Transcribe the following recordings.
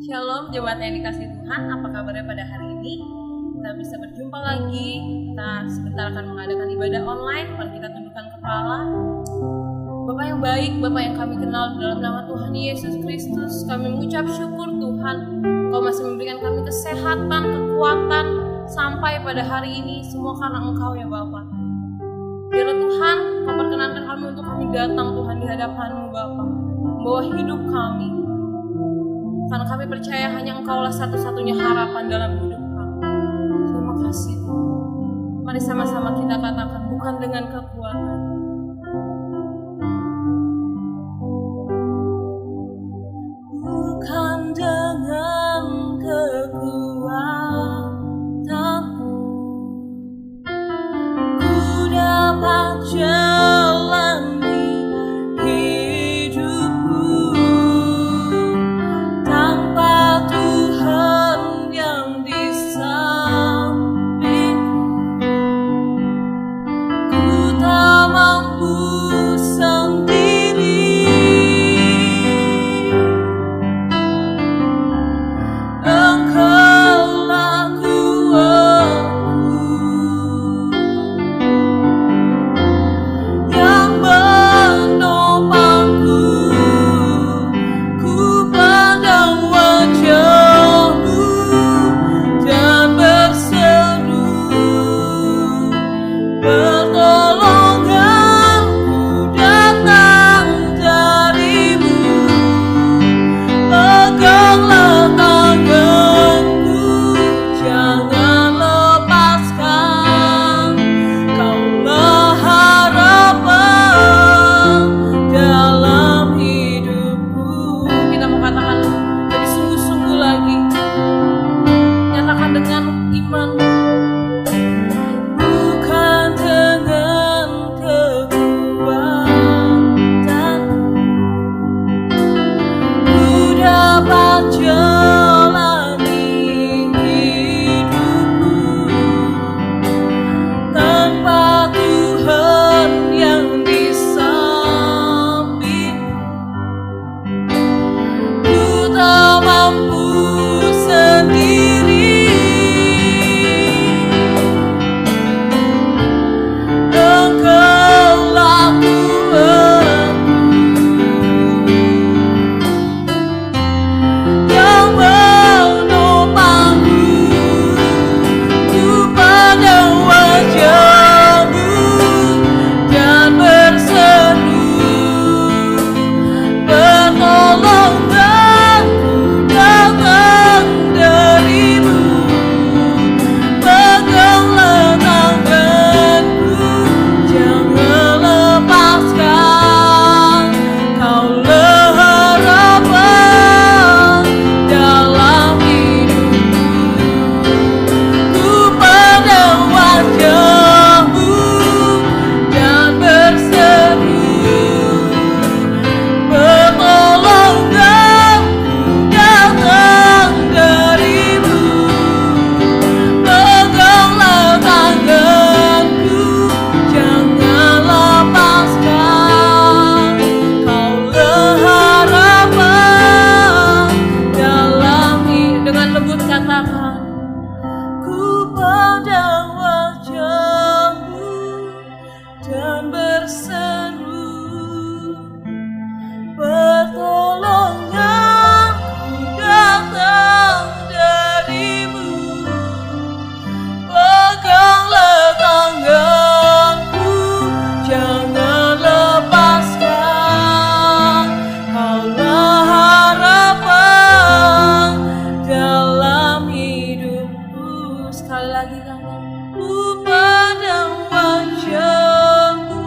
Shalom jemaat yang dikasih Tuhan, apa kabarnya pada hari ini? Kita bisa berjumpa lagi. Kita sebentar akan mengadakan ibadah online. Mari kita tundukkan kepala. Bapa yang baik, Bapa yang kami kenal dalam nama Tuhan Yesus Kristus, kami mengucap syukur Tuhan, Kau masih memberikan kami kesehatan, kekuatan sampai pada hari ini, semua karena Engkau ya Bapa. Biarlah Tuhan, Kau perkenankan kami untuk kami datang Tuhan di hadapan-Mu Bapa, membawa hidup kami. Karena kami percaya hanya Engkaulah satu-satunya harapan dalam hidup kami. Terima kasih Tuhan. Mari sama-sama kita katakan, bukan dengan kekuatan, bukan dengan kekuatanku, ku dapat jalani hidupku tanpa Tuhan yang di sampingku. Ku tak mampu sendiri. Engkaulah kuatku yang menopangku. Ku pandang wajah-Mu dan berseru, pertolonganku datang dari-Mu. Peganglah tanganku, jangan lepaskan. Kaulah harapan dalam hidupku. Kita mau katakan lebih sungguh-sungguh lagi. Nyatakan dengan iman. Bukan dengan kekuatanku, ku dapat jalani hidupku tanpa Tuhan yang di sampingku. Ku tak mampu sendiri. Engkaulah kuatku yang menopangku. Ku pandang wajah-Mu dan berseru, pertolonganku datang dari-Mu. Peganglah tanganku, jangan lepaskan. Kaulah harapan dalam hidupku. Ku pandang wajah-Mu dan berseru, pertolonganku datang dari-Mu. Peganglah tanganku, jangan lepaskan. Kaulah harapan dalam hidup. Dengan lembut katakan, ku pandang wajah-Mu dan berseru, pertolonganku datang dari-Mu. Peganglah tanganku, jangan lepaskan. Kaulah harapan dalam hidupku. Sekali lagi katakan, ku pandang wajah-Mu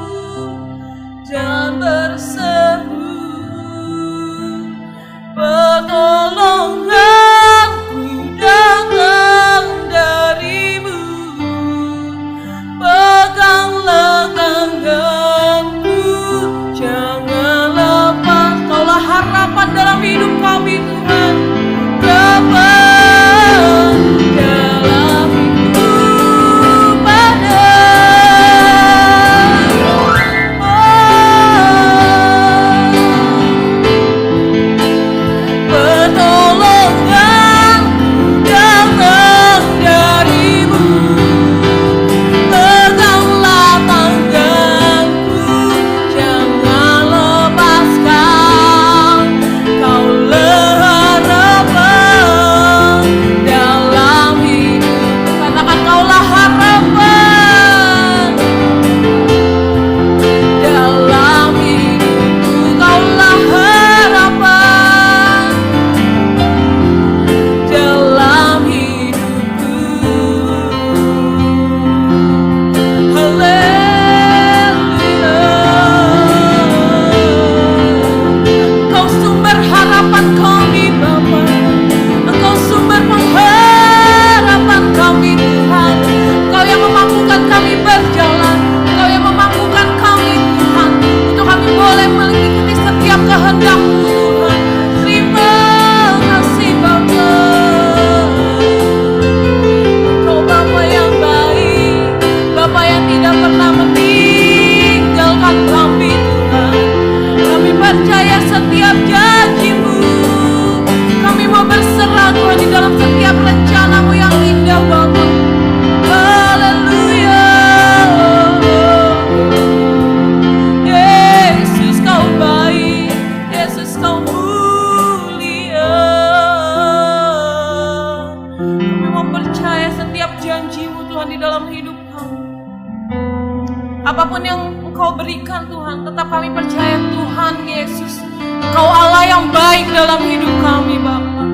Engkau berikan Tuhan, tetap kami percaya Tuhan Yesus, Engkau Allah yang baik dalam hidup kami Bapa.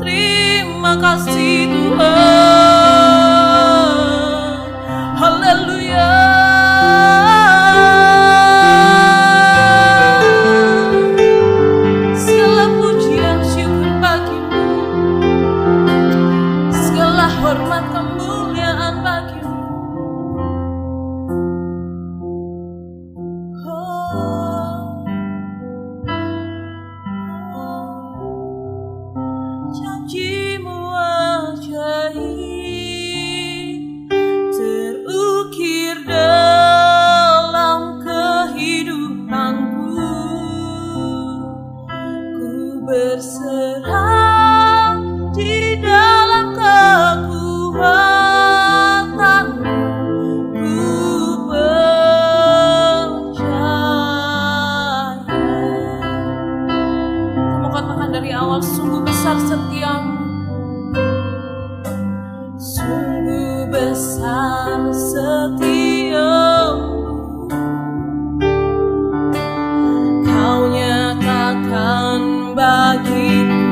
Terima kasih Tuhan. Haleluya. Segala pujian syukur bagimu, segala hormat kemuliaan bagimu. Janjimu ajaib terukir dalam kehidupanku. Ku berserah di dalam kekuatanmu. Ku percaya. Kamu katakan dari awal, sungguh besar setiamu, sungguh besar setiamu. Kau nyatakan bagiku,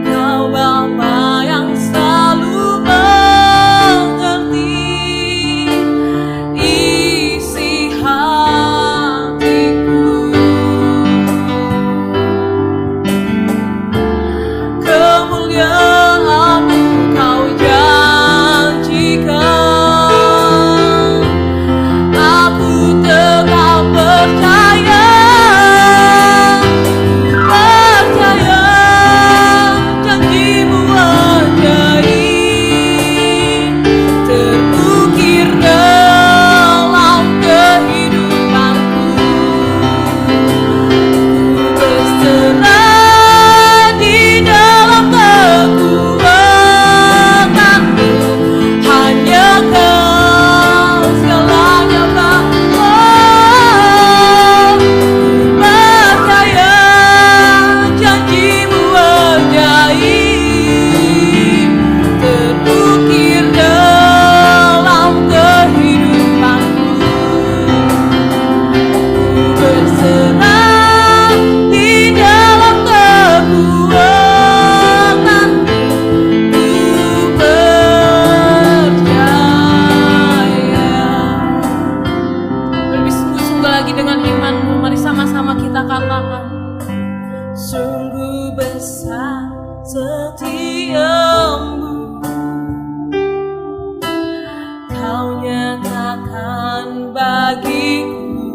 Kau Bapa yang selalu mengerti isi hatiku. Kemuliaan-Mu Kau janjikan, aku tetap percaya. Percaya janjimu ajaib terukir dalam kehidupanku. Ku berserah di dalam kekuatanmu. Hanya Kau segalanya Bapa. Ku percaya janjimu ajaib terukir dalam kehidupanku. Ku berserah di dalam kekuatanmu. Ku percaya. Lebih sungguh-sungguh lagi dengan imanmu, mari sama-sama kita katakan, sungguh besar setiamu. Kau nyatakan bagiku,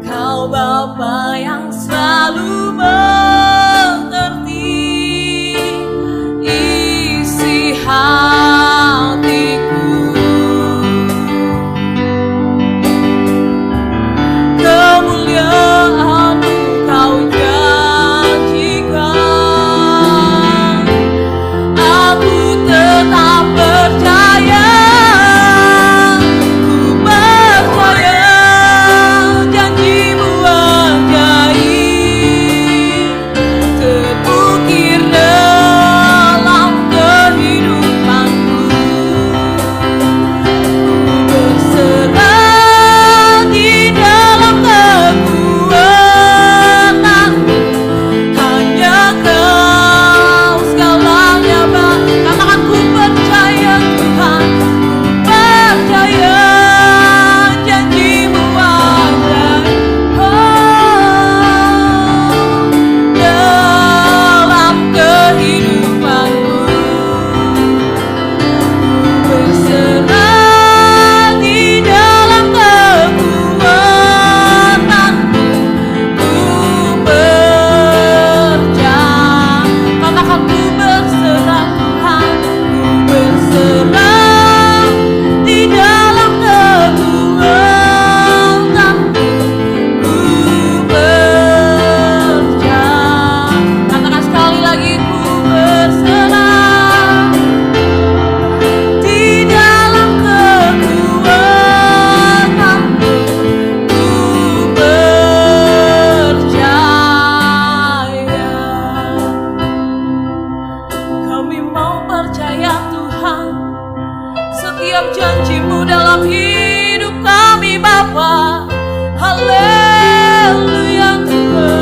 Kau Bapa yang selalu mengerti isi hatiku. Kemuliaan-Mu Kau janjikan, aku tetap percaya. Kami mau percaya Tuhan, setiap janji-Mu dalam hidup kami Bapa. Haleluya Tuhan,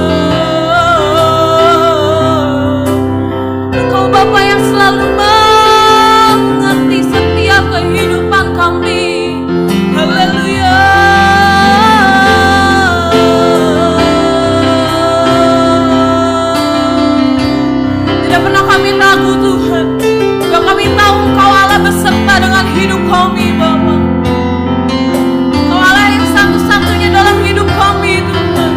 Engkau Bapa yang selalu mengerti setiap kehidupan kami. Haleluya. Tidak pernah kami ragu Tuhan, juga kami tahu Engkau Allah beserta dengan hidup kami Bapa. Engkau Allah yang satu-satunya dalam hidup kami Tuhan.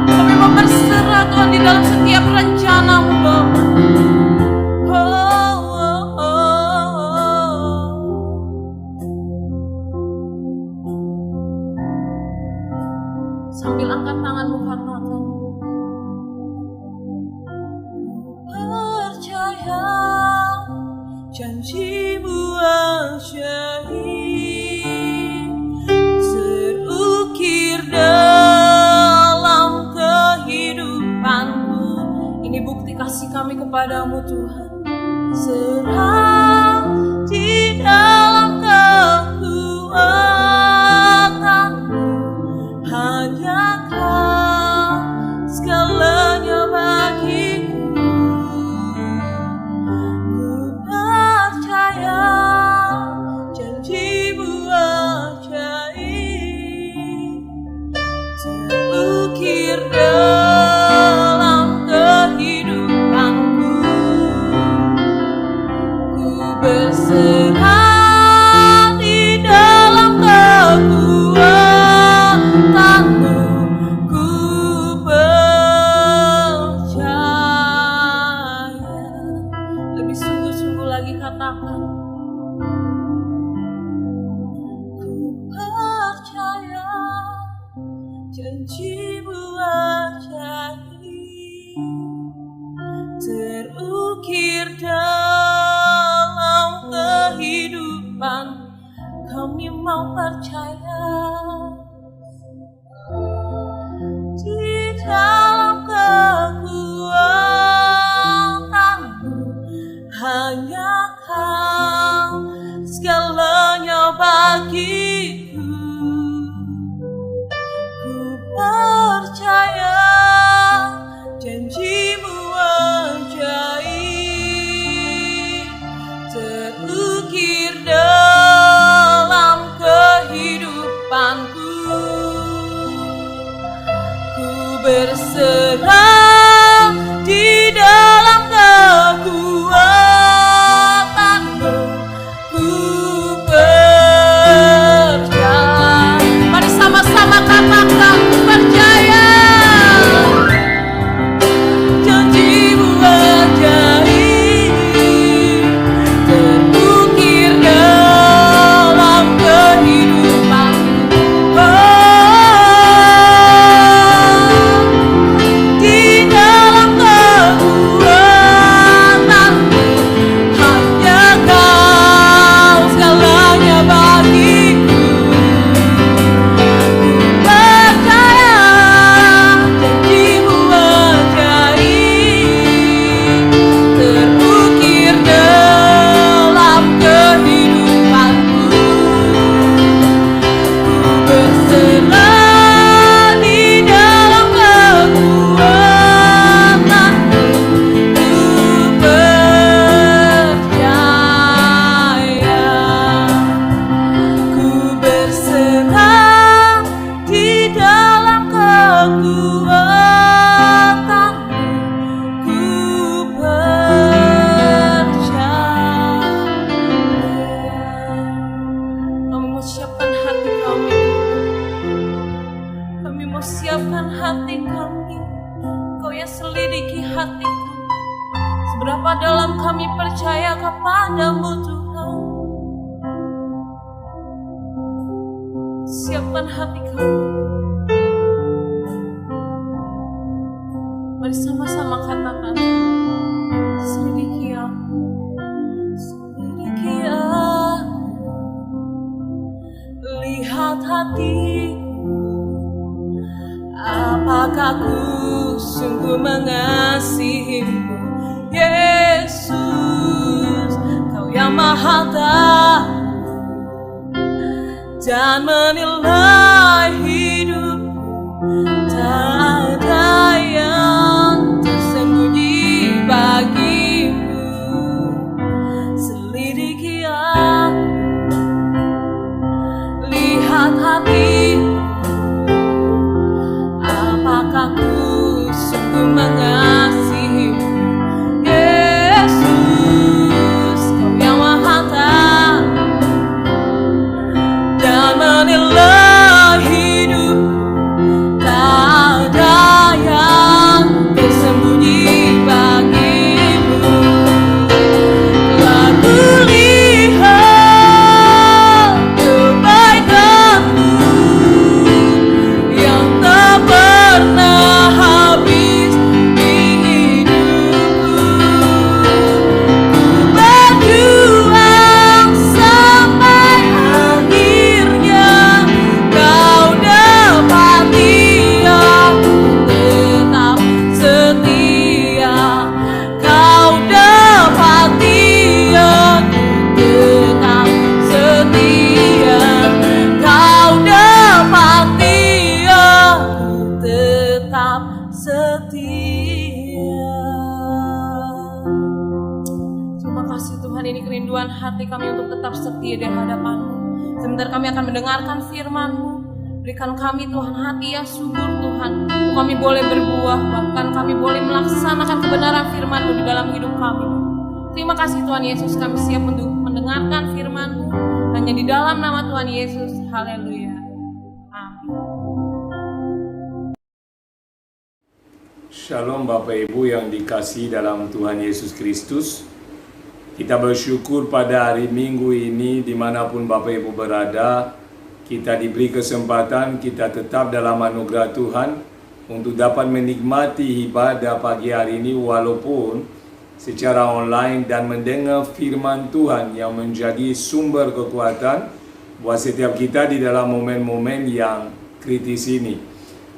Kami mau berserah Tuhan di dalam setiap rencana-Mu Bapa. Sambil angkat tanganmu katakan, percaya janji-Mu ajaib, terukir dalam kehidupanku. Ini bukti kasih kami kepadamu Tuhan. Serang di dalam kekuatanmu, hanya Kau segalanya bagiku. Ku percaya janji-Mu ajaib, terukir dalam kehidupanku. Ku berserah di dalam kekuatanmu. Ku percaya. Lebih sungguh-sungguh lagi katakan, ku percaya janji-Mu ajaib, terukir dalam kehidupan. Kami mau percaya di dalam kekuatanmu, hanya Kau segalanya bagiku. Ku percaya janji-Mu ajaib, terukir dalam kehidupanku. Ku berserah di dalam kekuatanmu. Ku percaya. Mari sama-sama katakan, ku percaya janji-Mu ajaib, terukir dalam kehidupanku. Di dalam kekuatanmu, hanya Kau segalanya bagiku. Ku percaya janji-Mu ajaib, terukir dalam kehidupanku. Ku berserah di dalam kekuatanmu. Ku percaya. Ku berserah di dalam kekuatanmu. Ku percaya. Kami mau siapkan hati kami. Kami mau siapkan hati kami. Kau yang selidiki hati kami. Seberapa dalam kami percaya kepadamu Tuhan. Siapkan hati kami. Mari sama-sama katakan, selidiki aku, selidiki aku, lihat hatiku, apakah ku sungguh mengasihimu, Yesus. harta dan menilai hidup. Tak ada yang tersembunyi bagimu. Selidiki aku, lihat hati, apakah ku sungguh mengasihimu. Yesus, Kau yang Maha Tahu dan menilai hidup. Tak ada yang tersembunyi bagimu. Telah kulihat kebaikan-Mu yang tak pernah habis di hidupku. Ku berjuang sampai akhirnya Kau dapati aku tetap setia. Kau dapati aku tetap setia. Kau dapati aku tetap setia. Terima kasih Tuhan, ini kerinduan hati kami untuk tetap setia di hadapan-Mu. Sebentar kami akan mendengarkan firman-Mu. Berikan kami Tuhan hati yang subur Tuhan, untuk kami boleh berbuah, bahkan kami boleh melaksanakan kebenaran firman-Mu di dalam hidup kami. Terima kasih Tuhan Yesus, kami siap untuk mendengarkan firman-Mu hanya di dalam nama Tuhan Yesus. Haleluya. Amin. Shalom Bapak Ibu yang dikasihi dalam Tuhan Yesus Kristus. Kita bersyukur pada hari Minggu ini dimanapun Bapak Ibu berada, kita diberi kesempatan, kita tetap dalam anugerah Tuhan untuk dapat menikmati ibadah pagi hari ini walaupun secara online dan mendengar firman Tuhan yang menjadi sumber kekuatan buat setiap kita di dalam momen-momen yang kritis ini.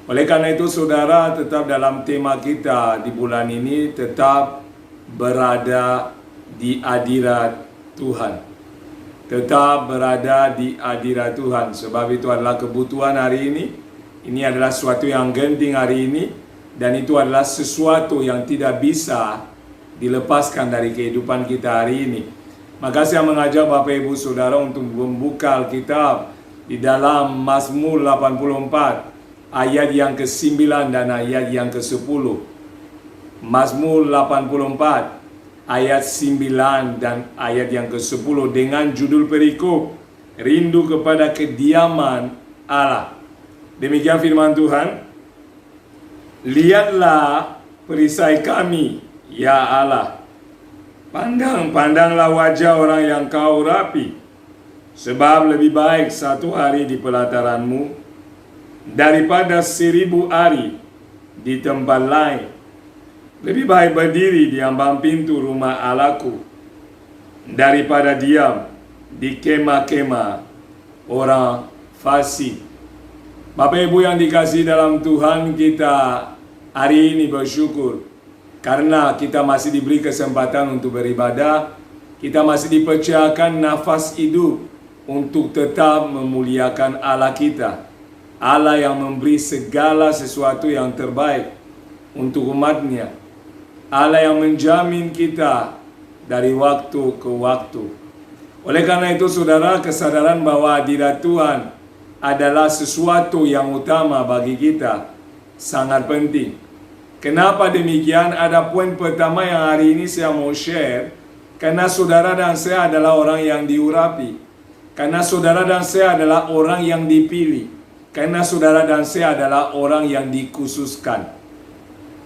Oleh karena itu saudara, tetap dalam tema kita di bulan ini, tetap berada di hadirat Tuhan. Tetap berada di hadirat Tuhan, sebab itu adalah kebutuhan hari ini. Ini adalah sesuatu yang genting hari ini, dan itu adalah sesuatu yang tidak bisa dilepaskan dari kehidupan kita hari ini. Maka saya mengajak Bapak Ibu Saudara untuk membuka Alkitab di dalam Mazmur 84 ayat yang ke-9 dan ayat yang ke-10. Mazmur 84 ayat 9 dan ayat yang ke-10 dengan judul perikop Rindu kepada kediaman Allah. Demikian firman Tuhan. Lihatlah perisai kami, ya Allah. Pandanglah wajah orang yang Kau urapi. Sebab lebih baik satu hari di pelataran-Mu daripada 1000 hari di tempat lain. Lebih baik berdiri di ambang pintu rumah Allahku daripada diam di kemah-kemah orang fasik. Bapak Ibu yang dikasihi dalam Tuhan, kita hari ini bersyukur karena kita masih diberi kesempatan untuk beribadah. Kita masih dipercayakan nafas hidup untuk tetap memuliakan Allah kita, Allah yang memberi segala sesuatu yang terbaik untuk umat-Nya, Allah yang menjamin kita dari waktu ke waktu. Oleh karena itu saudara, kesadaran bahwa hadirat Tuhan adalah sesuatu yang utama bagi kita sangat penting. Kenapa demikian? Ada poin pertama yang hari ini saya mau share. Karena saudara dan saya adalah orang yang diurapi. Karena saudara dan saya adalah orang yang dipilih. Karena saudara dan saya adalah orang yang dikhususkan.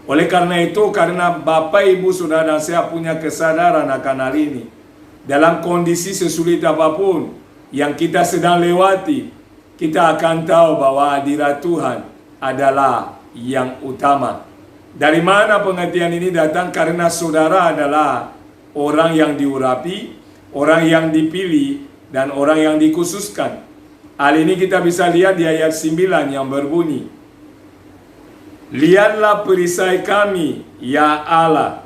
Oleh karena itu, karena Bapak Ibu Saudara dan saya punya kesadaran akan hal ini, dalam kondisi sesulit apapun yang kita sedang lewati, kita akan tahu bahwa hadirat Tuhan adalah yang utama. Dari mana pengertian ini datang? Karena saudara adalah orang yang diurapi, orang yang dipilih, dan orang yang dikhususkan. Hal ini kita bisa lihat di ayat 9 yang berbunyi, lihatlah perisai kami, ya Allah.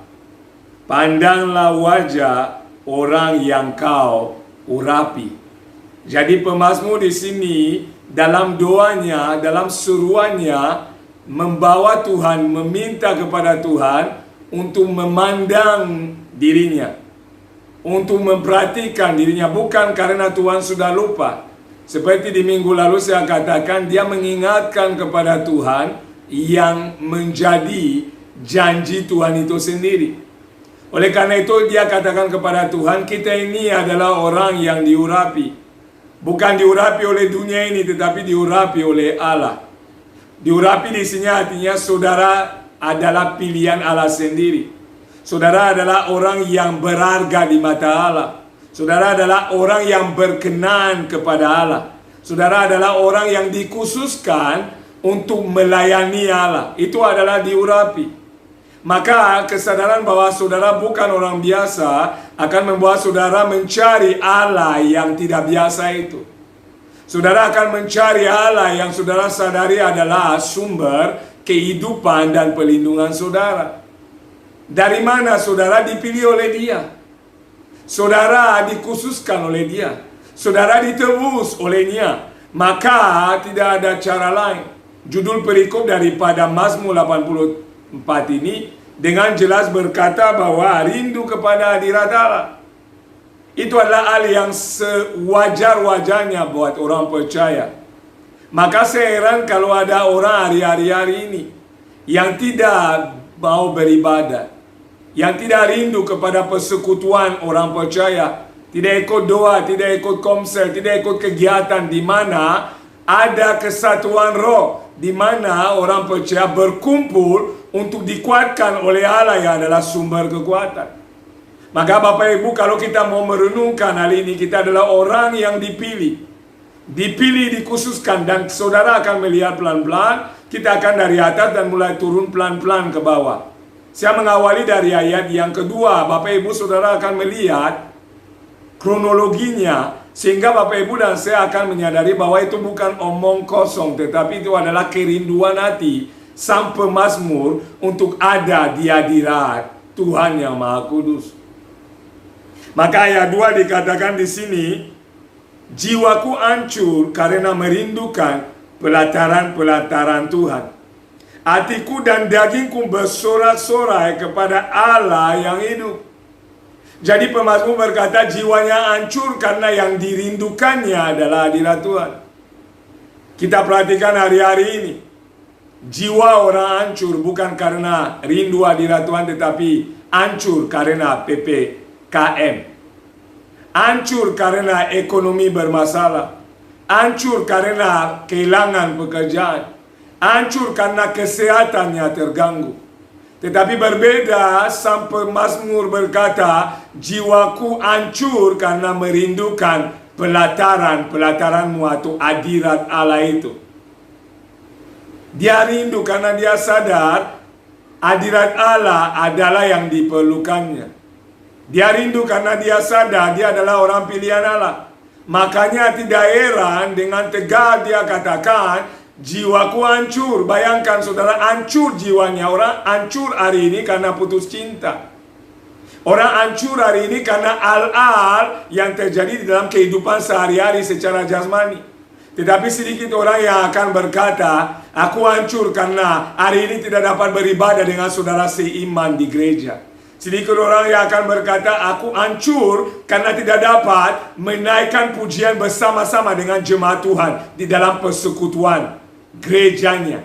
Pandanglah wajah orang yang kau urapi. Jadi pemazmur di sini dalam doanya, dalam seruannya membawa Tuhan, meminta kepada Tuhan untuk memandang dirinya, untuk memperhatikan dirinya, bukan karena Tuhan sudah lupa. Seperti di minggu lalu saya katakan, dia mengingatkan kepada Tuhan yang menjadi janji Tuhan itu sendiri. Oleh karena itu dia katakan kepada Tuhan, kita ini adalah orang yang diurapi. Bukan diurapi oleh dunia ini, tetapi diurapi oleh Allah. Diurapi di sini artinya saudara adalah pilihan Allah sendiri. Saudara adalah orang yang berharga di mata Allah. Saudara adalah orang yang berkenan kepada Allah. Saudara adalah orang yang dikhususkan untuk melayani Allah. Itu adalah diurapi. Maka kesadaran bahwa saudara bukan orang biasa akan membuat saudara mencari Allah yang tidak biasa itu. Saudara akan mencari Allah yang saudara sadari adalah sumber kehidupan dan perlindungan saudara. Dari mana saudara dipilih oleh Dia? Saudara dikhususkan oleh Dia. Saudara ditebus olehnya. Maka tidak ada cara lain. Judul perikop daripada Mazmur 84 ini dengan jelas berkata bahwa rindu kepada hadirat Allah. Itu adalah hal yang sewajar-wajarnya buat orang percaya. Maka saya heran kalau ada orang hari-hari ini yang tidak mau beribadah, yang tidak rindu kepada persekutuan orang percaya, tidak ikut doa, tidak ikut komsel, tidak ikut kegiatan di mana ada kesatuan roh, di mana orang percaya berkumpul untuk dikuatkan oleh Allah yang adalah sumber kekuatan. Maka Bapak Ibu, kalau kita mau merenungkan hal ini, kita adalah orang yang dipilih, dikhususkan, dan saudara akan melihat pelan-pelan, kita akan dari atas dan mulai turun pelan-pelan ke bawah. Saya mengawali dari ayat yang kedua. Bapak Ibu saudara akan melihat kronologinya, sehingga Bapak Ibu dan saya akan menyadari bahwa itu bukan omong kosong, tetapi itu adalah kerinduan hati sang pemazmur untuk ada di hadirat Tuhan yang Maha Kudus. Maka ayat 2 dikatakan di sini, jiwaku hancur karena merindukan pelataran-pelataran Tuhan. Hatiku dan dagingku bersorak-sorai kepada Allah yang hidup. Jadi pemazmur berkata jiwanya hancur karena yang dirindukannya adalah hadirat Tuhan. Kita perhatikan hari-hari ini. Jiwa orang hancur bukan karena rindu hadirat Tuhan, tetapi hancur karena PPKM. Hancur karena ekonomi bermasalah. Hancur karena kehilangan pekerjaan. Hancur karena kesehatannya terganggu. Tetapi berbeda, sang pemazmur berkata, jiwaku hancur karena merindukan pelataran-pelataranmu atau hadirat Allah itu. Dia rindu karena dia sadar hadirat Allah adalah yang diperlukannya. Dia rindu karena dia sadar dia adalah orang pilihan Allah. Makanya tidak heran dengan tegar dia katakan, jiwaku hancur. Bayangkan saudara, hancur jiwanya. Orang hancur hari ini karena putus cinta. Orang hancur hari ini karena hal-hal yang terjadi di dalam kehidupan sehari-hari secara jasmani. Tetapi sedikit orang yang akan berkata, aku hancur karena hari ini tidak dapat beribadah dengan saudara seiman di gereja. Sedikit orang yang akan berkata, aku hancur karena tidak dapat menaikkan pujian bersama-sama dengan jemaat Tuhan di dalam persekutuan gerejanya.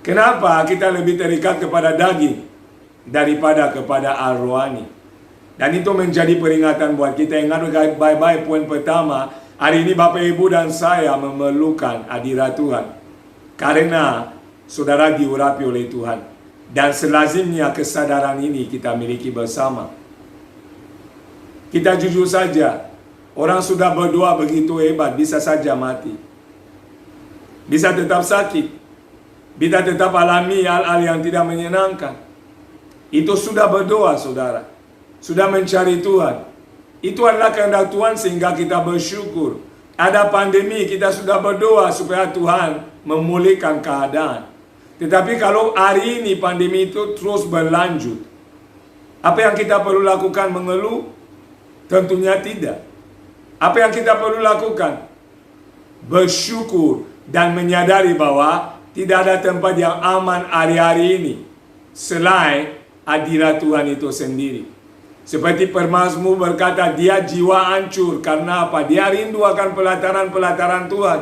Kenapa kita lebih terikat kepada daging daripada kepada al-rohani? Dan itu menjadi peringatan buat kita. Ingat baik-baik poin pertama. Hari ini Bapak Ibu dan saya memerlukan hadirat Tuhan. Karena saudara diurapi oleh Tuhan. Dan selazimnya kesadaran ini kita miliki bersama. Kita jujur saja. Orang sudah berdoa begitu hebat, bisa saja mati. Bisa tetap sakit. Bisa tetap alami hal-hal yang tidak menyenangkan. Itu sudah berdoa saudara. Sudah mencari Tuhan. Itu adalah kehendak Tuhan sehingga kita bersyukur. Ada pandemi, kita sudah berdoa supaya Tuhan memulihkan keadaan. Tetapi kalau hari ini pandemi itu terus berlanjut, apa yang kita perlu lakukan? Mengeluh? Tentunya tidak. Apa yang kita perlu lakukan? Bersyukur dan menyadari bahwa tidak ada tempat yang aman hari-hari ini selain hadirat Tuhan itu sendiri. Seperti pemazmur berkata, dia jiwa hancur. Karena apa? Dia rindu akan pelataran-pelataran Tuhan.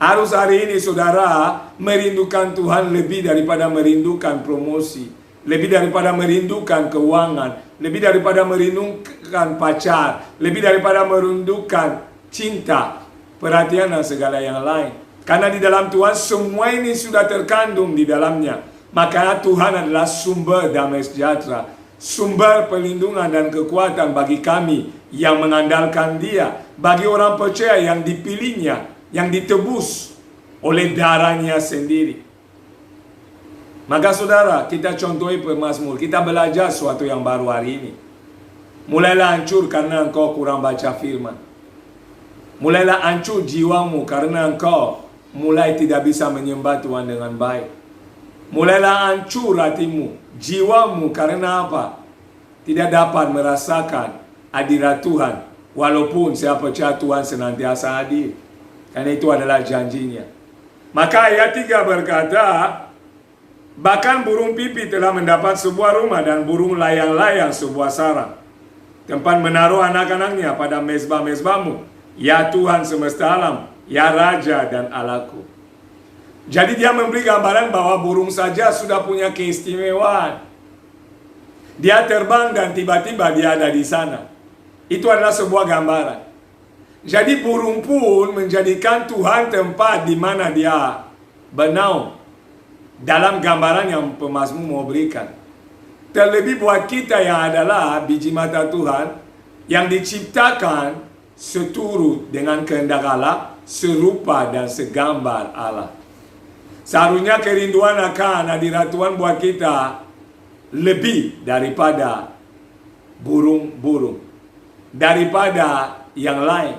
Harus hari ini saudara merindukan Tuhan lebih daripada merindukan promosi, lebih daripada merindukan keuangan, lebih daripada merindukan pacar, lebih daripada merindukan cinta, perhatian dan segala yang lain. Karena di dalam Tuhan semua ini sudah terkandung di dalamnya. Makanya Tuhan adalah sumber damai sejahtera, sumber perlindungan dan kekuatan bagi kami yang mengandalkan Dia, bagi orang percaya yang dipilihnya, yang ditebus oleh darahnya sendiri. Maka saudara, kita contohi pemazmur, kita belajar sesuatu yang baru hari ini. Mulailah hancur karena engkau kurang baca firman. Mulailah hancur jiwamu karena engkau mulai tidak bisa menyembah Tuhan dengan baik. Mulailah hancur hatimu, jiwamu karena apa? Tidak dapat merasakan hadirat Tuhan, walaupun saya percaya Tuhan senantiasa hadir. Karena itu adalah janjinya. Maka ayat 3 berkata, bahkan burung pipit telah mendapat sebuah rumah dan burung layang-layang sebuah sarang, tempat menaruh anak-anaknya pada mezbah-mezbahmu, ya Tuhan semesta alam, ya Raja dan Allahku. Jadi dia memberi gambaran bahwa burung saja sudah punya keistimewaan. Dia terbang dan tiba-tiba dia ada di sana. Itu adalah sebuah gambaran. Jadi burung pun menjadikan Tuhan tempat di mana dia bernaung. Dalam gambaran yang pemazmur mau berikan. Terlebih buat kita yang adalah biji mata Tuhan, yang diciptakan seturut dengan kehendak Allah, serupa dan segambar Allah. Seharusnya kerinduan akan hadirat Tuhan buat kita lebih daripada burung-burung, daripada yang lain.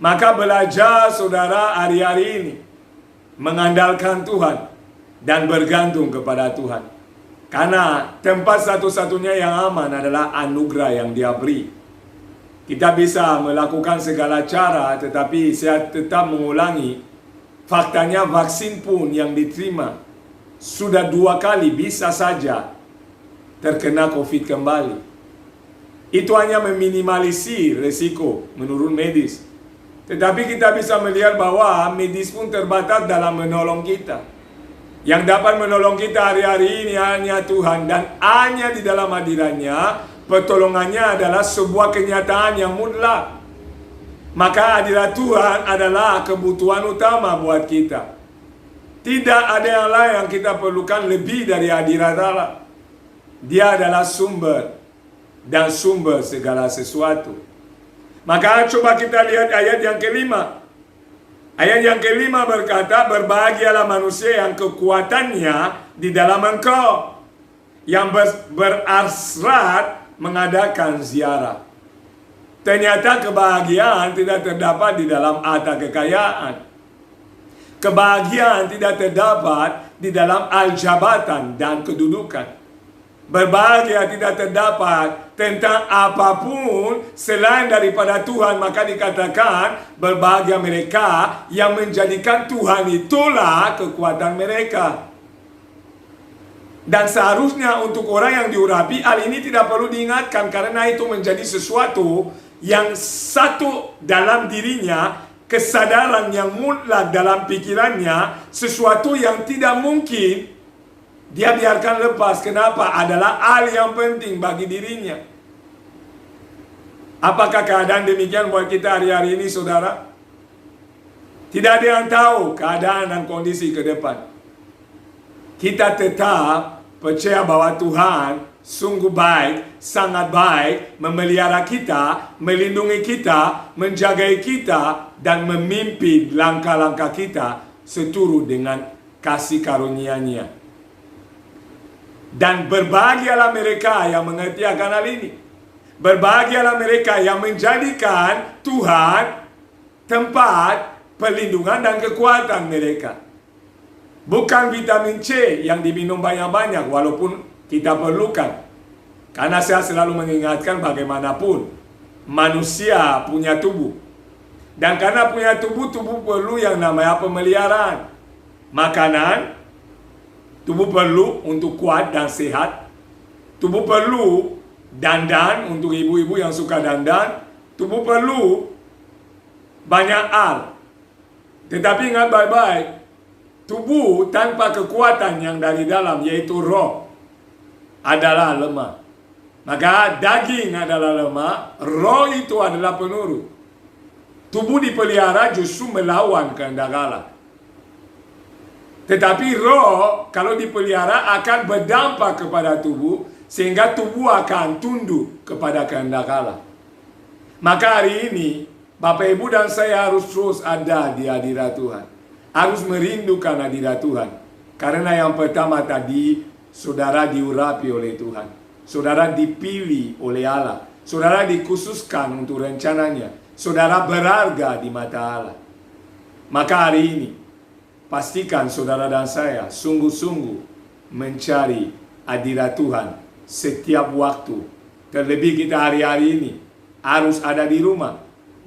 Maka belajar saudara hari-hari ini mengandalkan Tuhan dan bergantung kepada Tuhan. Karena tempat satu-satunya yang aman adalah anugerah yang Dia beri. Kita bisa melakukan segala cara, tetapi saya tetap mengulangi, faktanya vaksin pun yang diterima sudah 2 kali bisa saja terkena COVID kembali. Itu hanya meminimalisir resiko menurut medis. Tetapi kita bisa melihat bahwa medis pun terbatas dalam menolong kita. Yang dapat menolong kita hari-hari ini hanya Tuhan, dan hanya di dalam hadiratnya pertolongannya adalah sebuah kenyataan yang mutlak. Maka hadirat Tuhan adalah kebutuhan utama buat kita. Tidak ada yang lain yang kita perlukan lebih dari hadirat Allah. Dia adalah sumber dan sumber segala sesuatu. Maka coba kita lihat ayat yang kelima. Ayat yang kelima berkata, berbahagialah manusia yang kekuatannya di dalam engkau, yang berasrat mengadakan ziarah. Ternyata kebahagiaan tidak terdapat di dalam harta kekayaan. Kebahagiaan tidak terdapat di dalam al-jabatan dan kedudukan. Berbahagia tidak terdapat tentang apapun selain daripada Tuhan. Maka dikatakan berbahagia mereka yang menjadikan Tuhan itulah kekuatan mereka. Dan seharusnya untuk orang yang diurapi, hal ini tidak perlu diingatkan, karena itu menjadi sesuatu yang satu dalam dirinya, kesadaran yang mutlak dalam pikirannya, sesuatu yang tidak mungkin dia biarkan lepas. Kenapa? Adalah hal yang penting bagi dirinya. Apakah keadaan demikian buat kita hari-hari ini, saudara? Tidak ada yang tahu keadaan dan kondisi ke depan. Kita tetap percaya bahwa Tuhan sungguh baik, sangat baik, memelihara kita, melindungi kita, menjagai kita, dan memimpin langkah-langkah kita seturut dengan kasih karunia-Nya. Dan berbahagialah mereka yang mengerti akan hal ini. Berbahagialah mereka yang menjadikan Tuhan tempat perlindungan dan kekuatan mereka. Bukan vitamin C yang diminum banyak-banyak, walaupun kita perlukan. Karena saya selalu mengingatkan bagaimanapun manusia punya tubuh. Dan karena punya tubuh perlu yang namanya pemeliharaan. Makanan, tubuh perlu untuk kuat dan sehat. Tubuh perlu dandan untuk ibu-ibu yang suka dandan. Tubuh perlu banyak hal. Tetapi ingat baik-baik, tubuh tanpa kekuatan yang dari dalam, yaitu roh, adalah lemah. Maka daging adalah lemah, roh itu adalah penurut. Tubuh dipelihara justru melawan kehendak Allah. Tetapi roh kalau dipelihara akan berdampak kepada tubuh, sehingga tubuh akan tunduk kepada kehendak Allah. Maka hari ini Bapak Ibu dan saya harus terus ada di hadirat Tuhan. Harus merindukan hadirat Tuhan. Karena yang pertama tadi, saudara diurapi oleh Tuhan. Saudara dipilih oleh Allah. Saudara dikhususkan untuk rencananya. Saudara berharga di mata Allah. Maka hari ini, pastikan saudara dan saya sungguh-sungguh mencari hadirat Tuhan setiap waktu. Terlebih kita hari-hari ini harus ada di rumah.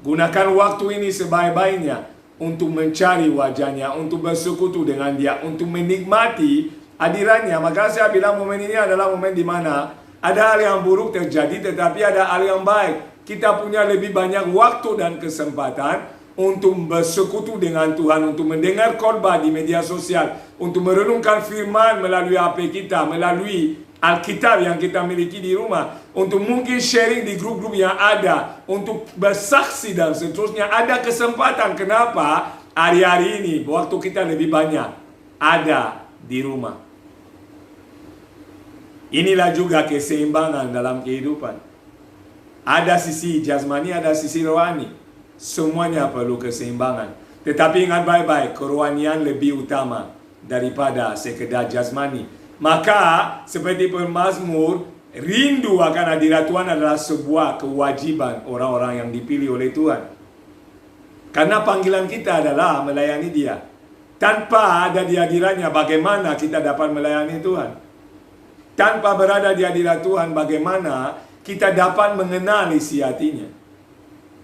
Gunakan waktu ini sebaik-baiknya untuk mencari wajahnya, untuk bersekutu dengan dia, untuk menikmati hadirannya. Maka saya bilang momen ini adalah momen di mana ada hal yang buruk terjadi, tetapi ada hal yang baik. Kita punya lebih banyak waktu dan kesempatan untuk bersekutu dengan Tuhan, untuk mendengar khotbah di media sosial, untuk merenungkan firman melalui HP kita, melalui Alkitab yang kita miliki di rumah, untuk mungkin sharing di grup-grup yang ada, untuk bersaksi dan seterusnya. Ada kesempatan. Kenapa? Hari-hari ini waktu kita lebih banyak ada di rumah. Inilah juga keseimbangan dalam kehidupan. Ada sisi jasmani, ada sisi rohani. Semuanya perlu keseimbangan. Tetapi ingat baik-baik, kerohanian lebih utama daripada sekedar jasmani. Maka seperti pemazmur, rindu akan hadirat Tuhan adalah sebuah kewajiban orang-orang yang dipilih oleh Tuhan. Karena panggilan kita adalah melayani Dia. Tanpa ada di hadiratnya, bagaimana kita dapat melayani Tuhan? Tanpa berada di hadirat Tuhan, bagaimana kita dapat mengenal isi hatinya?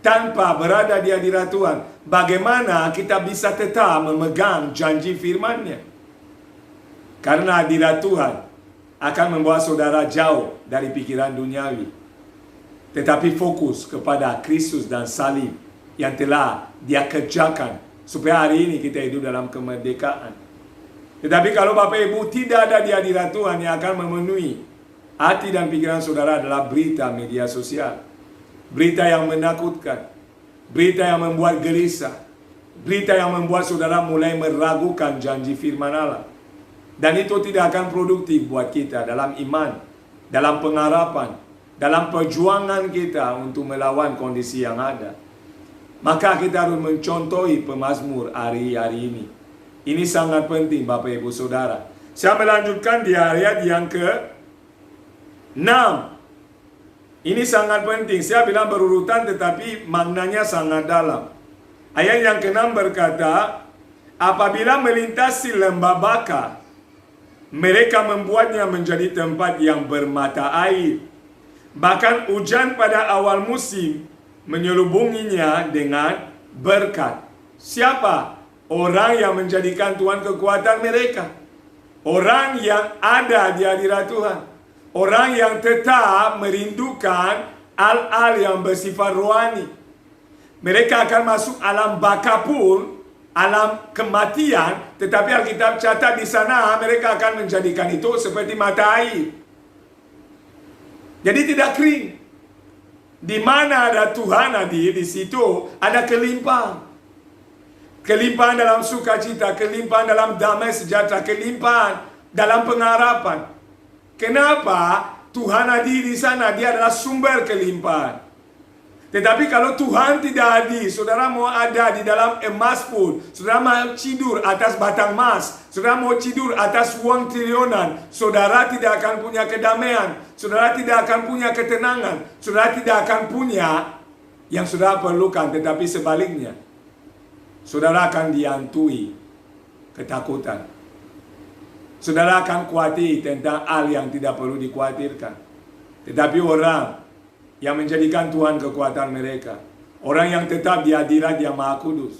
Tanpa berada di hadirat Tuhan, bagaimana kita bisa tetap memegang janji firman-Nya? Karena hadirat Tuhan akan membawa saudara jauh dari pikiran duniawi, tetapi fokus kepada Kristus dan salib yang telah Dia kerjakan, supaya hari ini kita hidup dalam kemerdekaan. Tetapi kalau Bapak Ibu tidak ada di hadirat Tuhan, yang akan memenuhi hati dan pikiran saudara adalah berita media sosial. Berita yang menakutkan. Berita yang membuat gelisah. Berita yang membuat saudara mulai meragukan janji firman Allah. Dan itu tidak akan produktif buat kita dalam iman, dalam pengharapan, dalam perjuangan kita untuk melawan kondisi yang ada. Maka kita harus mencontohi pemazmur hari-hari ini. Ini sangat penting Bapak Ibu Saudara. Saya melanjutkan di ayat yang ke-6. Ini sangat penting. Saya bilang berurutan tetapi maknanya sangat dalam. Ayat yang ke-6 berkata, apabila melintasi lembah Baka, mereka membuatnya menjadi tempat yang bermata air. Bahkan hujan pada awal musim menyelubunginya dengan berkat. Siapa? Orang yang menjadikan Tuhan kekuatan mereka. Orang yang ada di hadirat Tuhan. Orang yang tetap merindukan hal-hal yang bersifat rohani. Mereka akan masuk alam baka pun, alam kematian, tetapi Alkitab catat di sana mereka akan menjadikan itu seperti mata air. Jadi tidak kering. Di mana ada Tuhan hadir, di situ ada kelimpahan. Kelimpahan dalam sukacita, kelimpahan dalam damai sejahtera, kelimpahan dalam pengharapan. Kenapa? Tuhan hadir di sana, Dia adalah sumber kelimpahan. Tetapi kalau Tuhan tidak hadir, saudara mau ada di dalam emas pun, saudara mau tidur atas batang emas, saudara mau tidur atas uang triliunan, saudara tidak akan punya kedamaian, saudara tidak akan punya ketenangan, saudara tidak akan punya yang saudara perlukan, tetapi sebaliknya, saudara akan dihantui ketakutan. Saudara akan khawatir tentang hal yang tidak perlu dikhawatirkan. Tetapi orang yang menjadikan Tuhan kekuatan mereka, orang yang tetap di hadirat Yang Maha Kudus,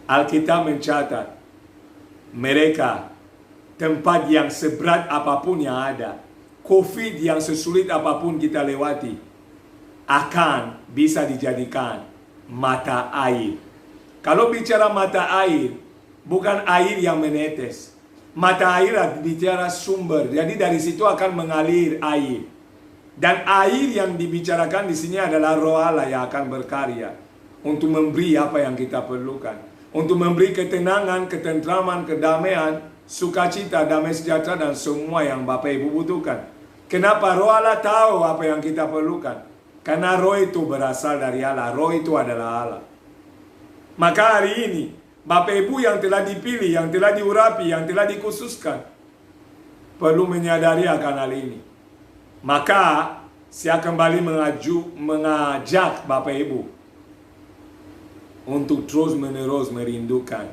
Alkitab mencatat mereka tempat yang seberat apapun yang ada, COVID yang sesulit apapun kita lewati, akan bisa dijadikan mata air. Kalau bicara mata air, bukan air yang menetes. Mata air bicara sumber, jadi dari situ akan mengalir air. Dan air yang dibicarakan di sini adalah Roh Allah yang akan berkarya untuk memberi apa yang kita perlukan, untuk memberi ketenangan, ketentraman, kedamaian, sukacita, damai sejahtera, dan semua yang Bapak Ibu butuhkan. Kenapa? Roh Allah tahu apa yang kita perlukan. Karena roh itu berasal dari Allah. Roh itu adalah Allah. Maka hari ini, Bapak Ibu yang telah dipilih, yang telah diurapi, yang telah dikhususkan, perlu menyadari akan hal ini. Maka, saya kembali mengajak Bapak Ibu untuk terus-menerus merindukan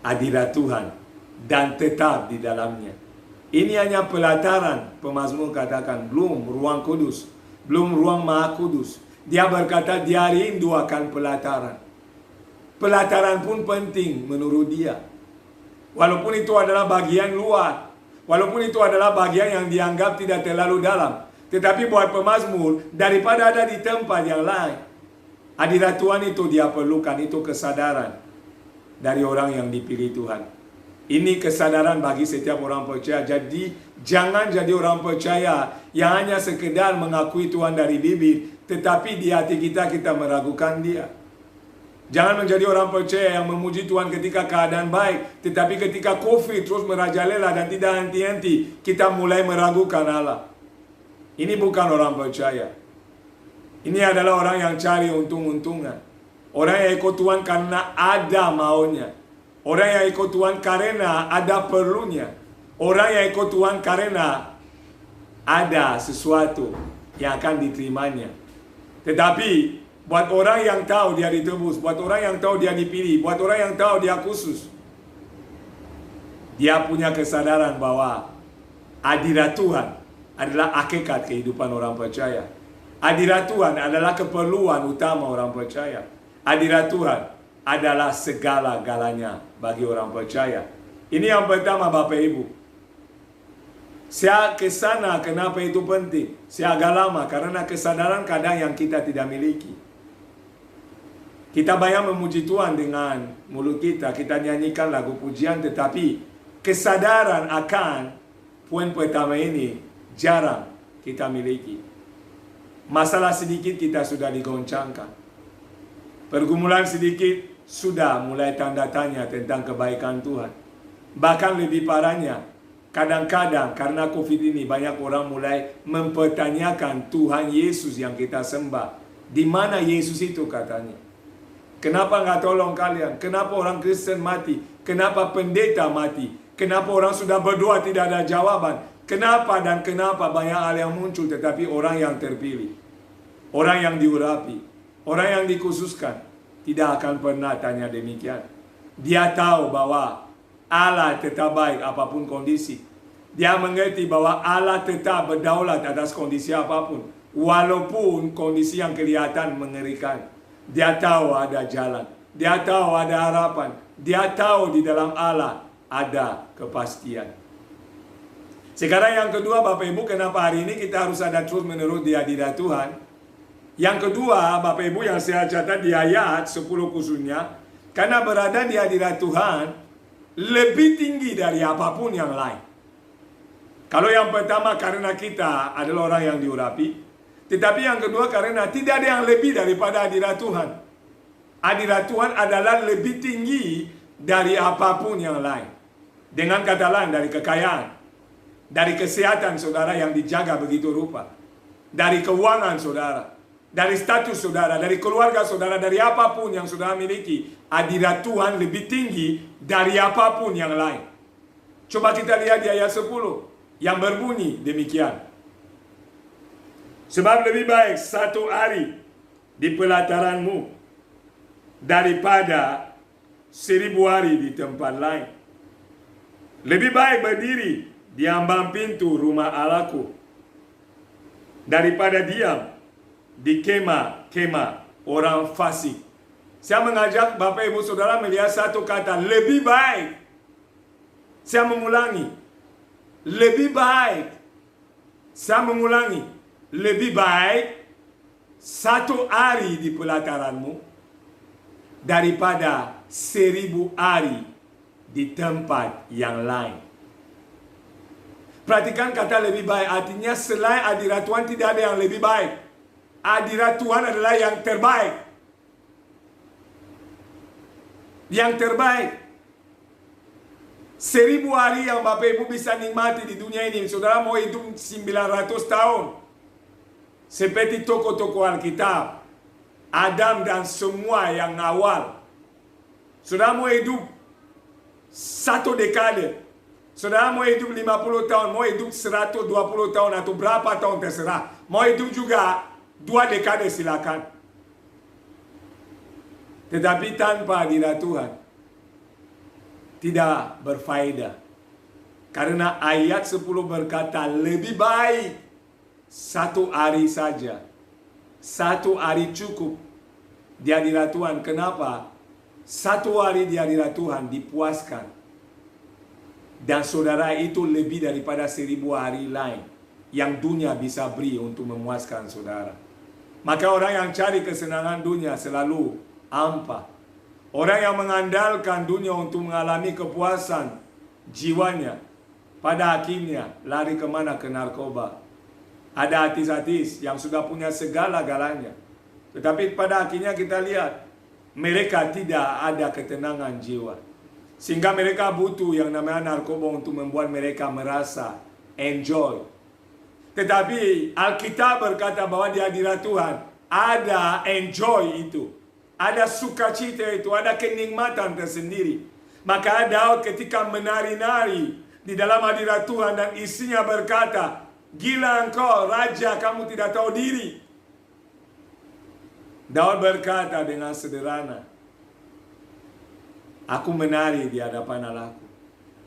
hadirat Tuhan dan tetap di dalamnya. Ini hanya pelataran, pemazmur katakan, belum ruang kudus, belum ruang Maha Kudus. Dia berkata dia rindu akan pelataran. Pelataran pun penting menurut dia. Walaupun itu adalah bagian luar, walaupun itu adalah bagian yang dianggap tidak terlalu dalam. Tetapi buat pemazmur, daripada ada di tempat yang lain, hadirat Tuhan itu dia perlukan, itu kesadaran dari orang yang dipilih Tuhan. Ini kesadaran bagi setiap orang percaya. Jadi jangan jadi orang percaya yang hanya sekedar mengakui Tuhan dari bibir, tetapi di hati kita meragukan Dia. Jangan menjadi orang percaya yang memuji Tuhan ketika keadaan baik, tetapi ketika COVID terus merajalela dan tidak henti-henti, kita mulai meragukan Allah. Ini bukan orang percaya. Ini adalah orang yang cari untung-untungan. Orang yang ikut Tuhan karena ada maunya. Orang yang ikut Tuhan karena ada perlunya. Orang yang ikut Tuhan karena ada sesuatu yang akan diterimanya. Tetapi buat orang yang tahu dia ditebus, buat orang yang tahu dia dipilih, buat orang yang tahu dia khusus, dia punya kesadaran bahwa hadirat Tuhan adalah hakikat kehidupan orang percaya. Hadirat Tuhan adalah keperluan utama orang percaya. Hadirat Tuhan adalah segala-galanya bagi orang percaya. Ini yang pertama Bapak Ibu. Saya kesana kenapa itu penting. Saya agak lama karena kesadaran kadang yang kita tidak miliki. Kita banyak memuji Tuhan dengan mulut kita. Kita nyanyikan lagu pujian, tetapi kesadaran akan poin pertama ini jarang kita miliki. Masalah sedikit kita sudah digoncangkan. Pergumulan sedikit sudah mulai tanda tanya tentang kebaikan Tuhan. Bahkan lebih parahnya, kadang-kadang karena COVID ini banyak orang mulai mempertanyakan Tuhan Yesus yang kita sembah. Di mana Yesus itu katanya? Kenapa nggak tolong kalian? Kenapa orang Kristen mati? Kenapa pendeta mati? Kenapa orang sudah berdoa tidak ada jawaban? Kenapa dan kenapa banyak hal yang muncul, tetapi orang yang terpilih, orang yang diurapi, orang yang dikhususkan, tidak akan pernah tanya demikian. Dia tahu bahwa Allah tetap baik apapun kondisi. Dia mengerti bahwa Allah tetap berdaulat atas kondisi apapun. Walaupun kondisi yang kelihatan mengerikan. Dia tahu ada jalan. Dia tahu ada harapan. Dia tahu di dalam Allah ada kepastian. Sekarang yang kedua Bapak Ibu, kenapa hari ini kita harus ada terus menerus di hadirat Tuhan? Yang kedua Bapak Ibu yang saya catat di ayat 10 khususnya, karena berada di hadirat Tuhan lebih tinggi dari apapun yang lain. Kalau yang pertama karena kita adalah orang yang diurapi, tetapi yang kedua karena tidak ada yang lebih daripada hadirat Tuhan. Hadirat Tuhan adalah lebih tinggi dari apapun yang lain. Dengan kata lain, dari kekayaan, dari kesehatan saudara yang dijaga begitu rupa, dari keuangan saudara, dari status saudara, dari keluarga saudara, dari apapun yang saudara miliki, hadirat Tuhan lebih tinggi dari apapun yang lain. Coba kita lihat di ayat 10 yang berbunyi demikian. Sebab lebih baik satu hari di pelataranmu daripada 1000 hari di tempat lain. Lebih baik berdiri di ambang pintu rumah Allahku daripada diam di kemah-kemah orang fasik. Saya mengajak Bapak Ibu Saudara melihat satu kata, lebih baik. Saya mengulangi, lebih baik. Saya mengulangi, lebih baik satu hari di pelataranmu daripada 1000 hari di tempat yang lain. Perhatikan kata lebih baik, artinya selain hadirat Tuhan tidak ada yang lebih baik. Hadirat Tuhan adalah yang terbaik. Yang terbaik. 1000 hari yang Bapak Ibu bisa nikmati di dunia ini. Saudara mau hidup 900 tahun. Seperti toko-toko Alkitab. Adam dan semua yang awal. Saudara mau hidup 1 dekade. Saudara mau hidup 50 tahun, mau hidup 120 tahun atau berapa tahun terserah. Mau hidup juga 2 dekade silakan. Tetapi tanpa hadirat Tuhan tidak berfaedah. Karena ayat 10 berkata lebih baik 1 hari saja. 1 hari cukup di hadirat Tuhan. Kenapa? 1 hari di hadirat Tuhan dipuaskan. Dan saudara itu lebih daripada 1000 hari lain yang dunia bisa beri untuk memuaskan saudara. Maka orang yang cari kesenangan dunia selalu hampa. Orang yang mengandalkan dunia untuk mengalami kepuasan jiwanya, pada akhirnya lari kemana? Ke narkoba. Ada artis-artis yang sudah punya segala-galanya, tetapi pada akhirnya kita lihat mereka tidak ada ketenangan jiwa. Sehingga mereka butuh yang namanya narkoba untuk membuat mereka merasa enjoy. Tetapi Alkitab berkata bahwa di hadirat Tuhan ada enjoy itu. Ada sukacita itu, ada kenikmatan tersendiri. Maka Daud ketika menari-nari di dalam hadirat Tuhan dan istrinya berkata, gila engkau raja, kamu tidak tahu diri. Daud berkata dengan sederhana, aku menari di hadapan Allahku.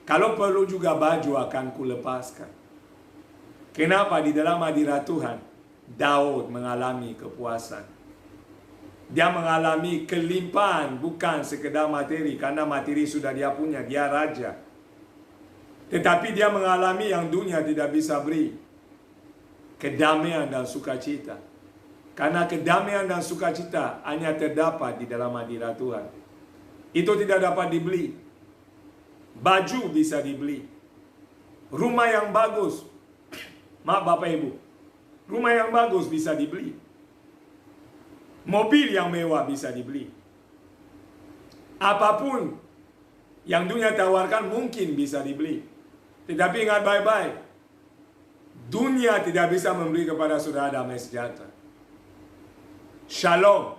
Kalau perlu juga baju akan kulepaskan. Kenapa? Di dalam hadirat Tuhan Daud mengalami kepuasan. Dia mengalami kelimpahan, bukan sekedar materi, karena materi sudah dia punya, dia raja. Tetapi dia mengalami yang dunia tidak bisa beri, kedamaian dan sukacita. Karena kedamaian dan sukacita hanya terdapat di dalam hadirat Tuhan. Itu tidak dapat dibeli. Baju bisa dibeli. Rumah yang bagus, maaf Bapak Ibu, rumah yang bagus bisa dibeli. Mobil yang mewah bisa dibeli. Apapun yang dunia tawarkan mungkin bisa dibeli. Tetapi ingat baik-baik, dunia tidak bisa memberi kepada saudara damai sejahtera. Shalom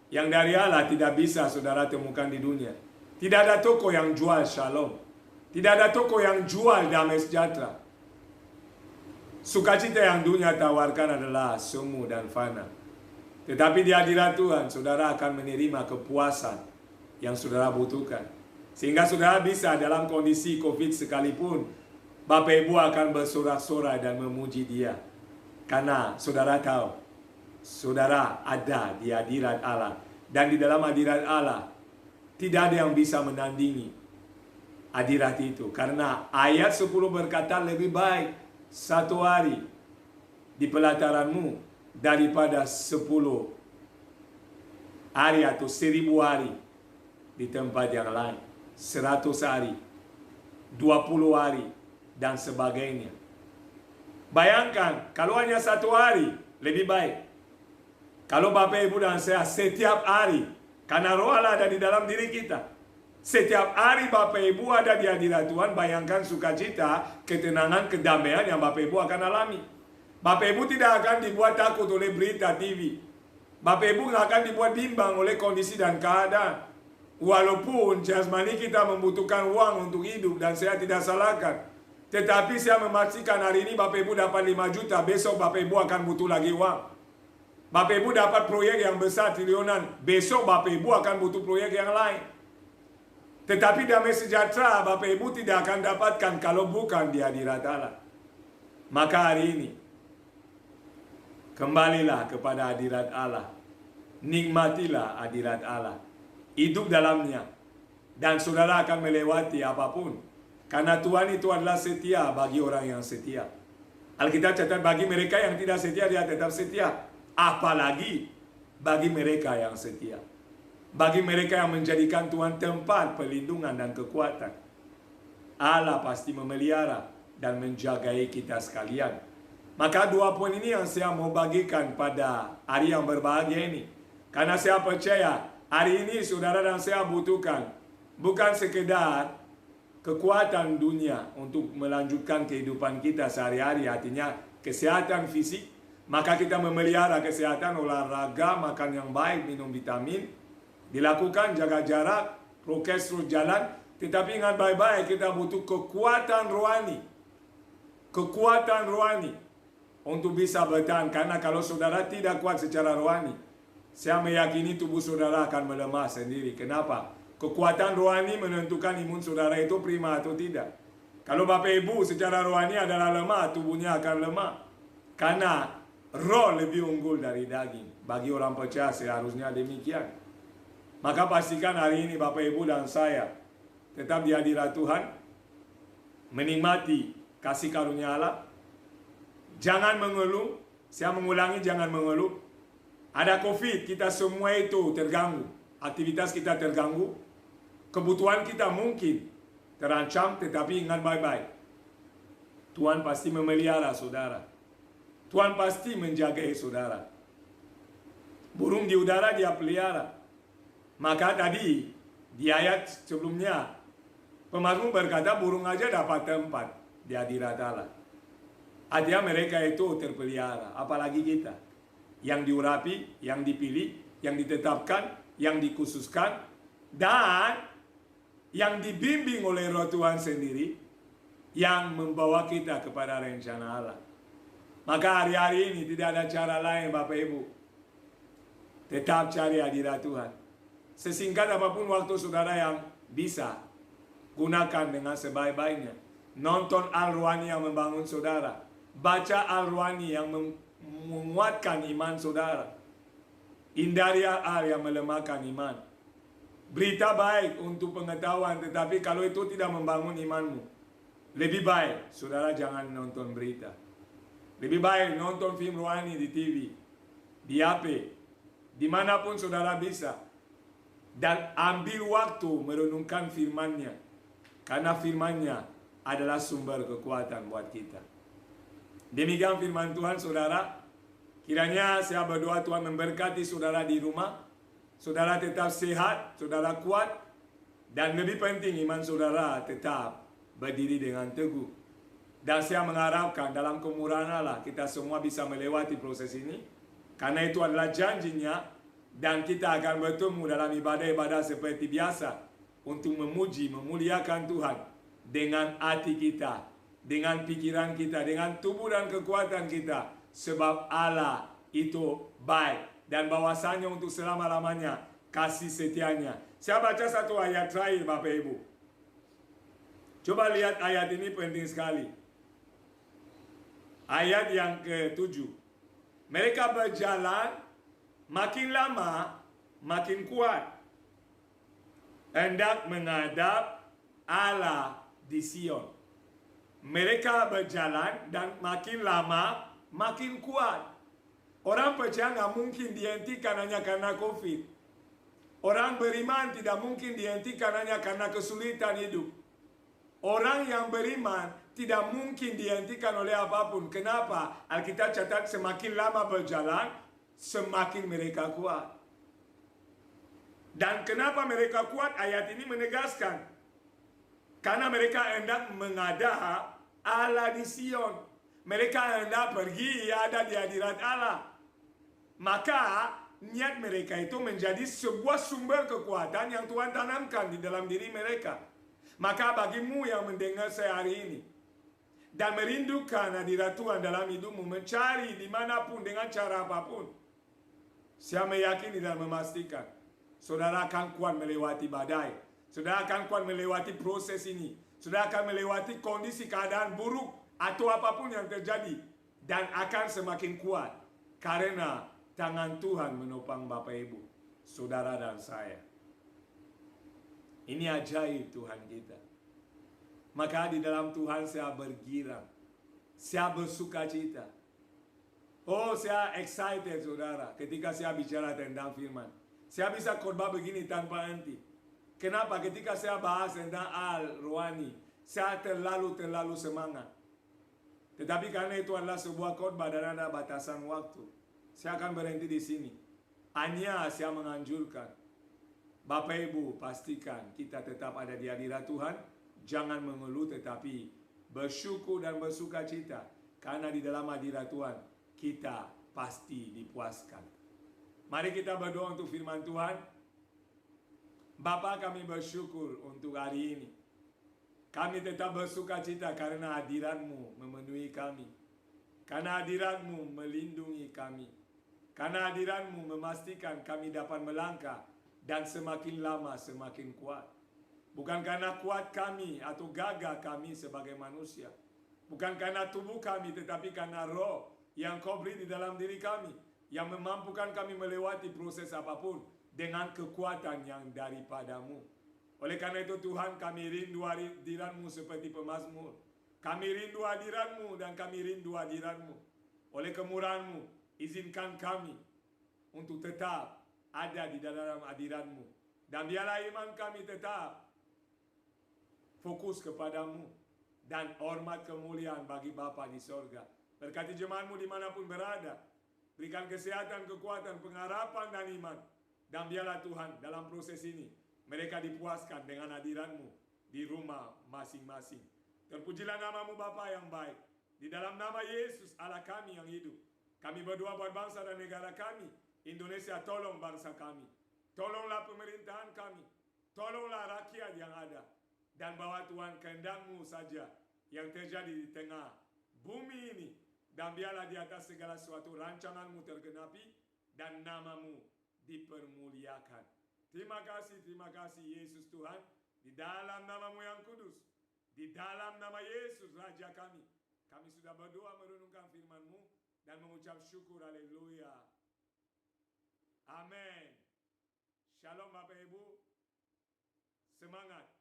yang dari Allah tidak bisa saudara temukan di dunia. Tidak ada toko yang jual shalom. Tidak ada toko yang jual damai sejahtera. Sukacita yang dunia tawarkan adalah semu dan fana. Tetapi di hadirat Tuhan, saudara akan menerima kepuasan yang saudara butuhkan. Sehingga saudara bisa dalam kondisi COVID sekalipun, Bapak Ibu akan bersorak-sorai dan memuji Dia. Karena saudara tahu, saudara ada di hadirat Allah. Dan di dalam hadirat Allah, tidak ada yang bisa menandingi hadirat itu. Karena ayat 10 berkata lebih baik 1 hari di pelataranmu daripada 10 hari atau 1000 hari di tempat yang lain. 100 hari, 20 hari, dan sebagainya. Bayangkan, kalau hanya 1 hari, lebih baik. Kalau Bapak Ibu dan saya setiap hari, karena roh Allah ada di dalam diri kita, setiap hari Bapak Ibu ada di hadirat Tuhan, bayangkan sukacita, ketenangan, kedamaian yang Bapak Ibu akan alami. Bapak Ibu tidak akan dibuat takut oleh berita TV. Bapak Ibu tidak akan dibuat bimbang oleh kondisi dan keadaan. Walaupun jasmani kita membutuhkan uang untuk hidup, dan saya tidak salahkan. Tetapi saya memastikan hari ini Bapak Ibu dapat 5 juta, besok Bapak Ibu akan butuh lagi uang. Bapak Ibu dapat proyek yang besar triliunan, besok Bapak Ibu akan butuh proyek yang lain. Tetapi damai sejahtera Bapak Ibu tidak akan dapatkan kalau bukan di hadirat Allah. Maka hari ini, Kembalilah kepada hadirat Allah. Nikmatilah hadirat Allah. Hidup dalamnya. Dan saudara akan melewati apapun. Karena Tuhan itu adalah setia bagi orang yang setia. Alkitab catat bagi mereka yang tidak setia, dia tetap setia. Apalagi bagi mereka yang setia. Bagi mereka yang menjadikan Tuhan tempat perlindungan dan kekuatan. Allah pasti memelihara dan menjagai kita sekalian. Maka 2 poin ini yang saya mau bagikan pada hari yang berbahagia ini. Karena saya percaya hari ini saudara dan saya butuhkan bukan sekedar kekuatan dunia untuk melanjutkan kehidupan kita sehari-hari, artinya kesehatan fisik. Maka kita memelihara kesehatan, olahraga, makan yang baik, minum vitamin, dilakukan, jaga jarak, prokes terus jalan. Tetapi ingat baik-baik, kita butuh kekuatan rohani. Kekuatan rohani untuk bisa bertahan. Karena kalau saudara tidak kuat secara rohani, saya meyakini tubuh saudara akan melemah sendiri. Kenapa? Kekuatan rohani menentukan imun saudara itu prima atau tidak. Kalau Bapak Ibu secara rohani adalah lemah, tubuhnya akan lemah. Karena roh lebih unggul dari daging. Bagi orang percaya seharusnya demikian. Maka pastikan hari ini Bapak Ibu dan saya tetap di hadirat Tuhan, menikmati kasih karunia Allah. Jangan mengeluh. Saya mengulangi, jangan mengeluh. Ada COVID, kita semua itu terganggu. Aktivitas kita terganggu. Kebutuhan kita mungkin terancam, tetapi ingat baik-baik. Tuhan pasti memelihara saudara. Tuhan pasti menjaga saudara. Burung di udara dia pelihara. Maka tadi di ayat sebelumnya pemazmur berkata burung aja dapat tempat di hadirat Allah. Artinya mereka itu terpelihara. Apalagi kita yang diurapi, yang dipilih, yang ditetapkan, yang dikhususkan, dan yang dibimbing oleh Roh Tuhan sendiri, yang membawa kita kepada rencana Allah. Maka hari-hari ini tidak ada cara lain Bapak Ibu. Tetap cari hadirat Tuhan. Sesingkat apapun waktu saudara yang bisa, gunakan dengan sebaik-baiknya. Nonton Al-Ruhani yang membangun saudara. Baca Al-Ruhani yang menguatkan iman saudara. Hindari hal yang melemahkan iman. Berita baik untuk pengetahuan, tetapi kalau itu tidak membangun imanmu, lebih baik saudara jangan nonton berita. Lebih baik nonton film rohani di TV, di HP, dimanapun saudara bisa. Dan ambil waktu merenungkan firman-Nya. Karena firman-Nya adalah sumber kekuatan buat kita. Demikian firman Tuhan saudara. Kiranya saya berdoa Tuhan memberkati saudara di rumah. Saudara tetap sehat, saudara kuat. Dan lebih penting iman saudara tetap berdiri dengan teguh. Dan saya mengharapkan dalam kemurahan Allah kita semua bisa melewati proses ini. Karena itu adalah janjinya. Dan kita akan bertemu dalam ibadah-ibadah seperti biasa. Untuk memuji, memuliakan Tuhan. Dengan hati kita, dengan pikiran kita, dengan tubuh dan kekuatan kita. Sebab Allah itu baik. Dan bahwasanya untuk selama-lamanya kasih setianya. Saya baca satu ayat terakhir Bapak Ibu. Coba lihat ayat ini penting sekali. Ayat yang ke-7. Mereka berjalan makin lama makin kuat. Hendak menghadap Allah di Sion. Mereka berjalan dan makin lama makin kuat. Orang percaya nggak mungkin dihentikan hanya karena COVID. Orang beriman tidak mungkin dihentikan hanya karena kesulitan hidup. Orang yang beriman tidak mungkin dihentikan oleh apapun. Kenapa? Alkitab catat semakin lama berjalan, semakin mereka kuat. Dan kenapa mereka kuat? Ayat ini menegaskan. Karena mereka hendak menghadap Allah di Sion. Mereka hendak pergi ada di hadirat Allah. Maka niat mereka itu menjadi sebuah sumber kekuatan yang Tuhan tanamkan di dalam diri mereka. Maka bagimu yang mendengar saya hari ini dan merindukan hadirat Tuhan dalam hidupmu, mencari dimanapun dengan cara apapun, saya meyakini dan memastikan saudara akan kuat melewati badai. Saudara akan kuat melewati proses ini. Saudara akan melewati kondisi keadaan buruk atau apapun yang terjadi. Dan akan semakin kuat. Karena tangan Tuhan menopang Bapak Ibu, saudara dan saya. Ini ajaib Tuhan kita. Maka di dalam Tuhan saya bergirang, saya bersuka cita. Oh, saya excited saudara ketika saya bicara tentang firman. Saya bisa khotbah begini tanpa henti. Kenapa? Ketika saya bahas tentang rohani, saya terlalu semangat. Tetapi karena itu adalah sebuah khotbah dan ada batasan waktu, saya akan berhenti di sini. Hanya saya menganjurkan Bapak Ibu, pastikan kita tetap ada di hadirat Tuhan. Jangan mengeluh, tetapi bersyukur dan bersuka cita. Karena di dalam hadirat Tuhan kita pasti dipuaskan. Mari kita berdoa untuk firman Tuhan. Bapa, kami bersyukur untuk hari ini. Kami tetap bersuka cita karena hadirat-Mu memenuhi kami. Karena hadirat-Mu melindungi kami. Karena hadirat-Mu memastikan kami dapat melangkah dan semakin lama semakin kuat. Bukan karena kuat kami atau gagah kami sebagai manusia. Bukan karena tubuh kami, tetapi karena roh yang Kau beri di dalam diri kami, yang memampukan kami melewati proses apapun dengan kekuatan yang daripada-Mu. Oleh karena itu Tuhan, kami rindu hadirat-Mu seperti pemazmur. Kami rindu hadirat-Mu dan kami rindu hadirat-Mu. Oleh kemurahan-Mu, izinkan kami untuk tetap ada di dalam hadirat-Mu. Dan biarlah iman kami tetap fokus kepadamu dan hormat kemuliaan bagi Bapa di sorga. Berkati jemaat-Mu dimanapun berada. Berikan kesehatan, kekuatan, pengharapan dan iman. Dan biarlah Tuhan dalam proses ini mereka dipuaskan dengan hadirat-Mu di rumah masing-masing. Terpujilah nama-Mu Bapa yang baik. Di dalam nama Yesus Allah kami yang hidup, kami berdoa buat bangsa dan negara kami. Indonesia, tolong bangsa kami. Tolonglah pemerintahan kami. Tolonglah rakyat yang ada. Dan bawa Tuhan kehendak-Mu saja yang terjadi di tengah bumi ini. Dan biarlah di atas segala sesuatu rancangan-Mu tergenapi dan nama-Mu dipermuliakan. Terima kasih Yesus Tuhan. Di dalam nama-Mu yang kudus, di dalam nama Yesus Raja kami, kami sudah berdoa merenungkan firman-Mu dan mengucap syukur. Haleluya. Amin. Shalom Bapak Ibu. Semangat.